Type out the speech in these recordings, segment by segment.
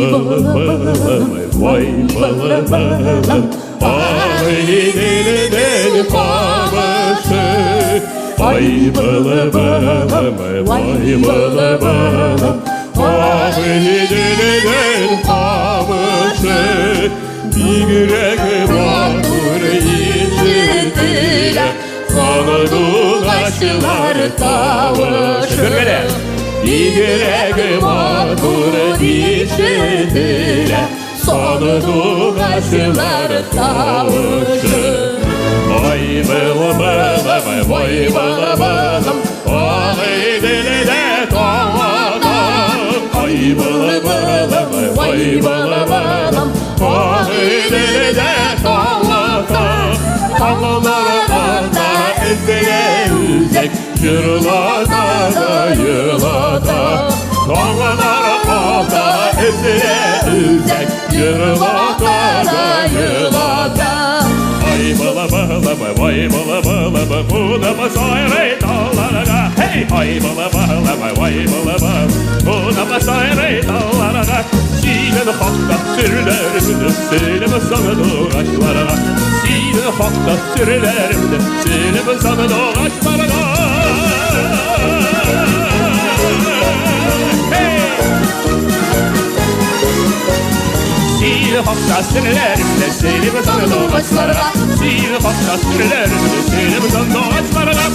balı vay balı balı. Ay deli deli kaması. Ay balı balı vay balı balı. Ay deli deli kaması. Bir yürek vardır içinde. Anadolu'laşılar tavışı. Bir yürek vardır içinde. Anadolu'laşılar tavışı. Vay bala bala vay bala bala. Ay deli de tavadam. Ay bala bala vay bala bala. Ay deli de tavadam. Tavlalara da ezele üzek. Yırlada da yılada. Tavlalara da ezele üzek. Yırlada da yılada. Ay bala bala vay bala bala. Bu da masayre dağlara. Hey ay bala bala vay bala bala. Bu da masayre dağlara. Sine hakta sürülerimde söyleme sana doğaçlara. Sine hakta sürülerimde söyleme sana doğaçlara. Sine hakta sürülerimde söyleme sana doğaçlara. Sine hakta sürülerimde söyleme sana doğaçlara.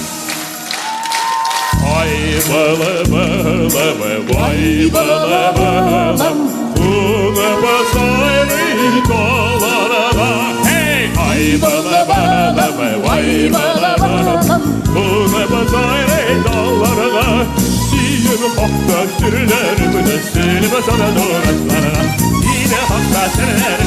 Ay bala bala vay bala bala. Buna basayım dolara. Hey ay bala bala vay bala bala. Buna basayım dolara. Siyim hakta sürülerimde seni sana doğraçlara. Yine hakta sürülerimde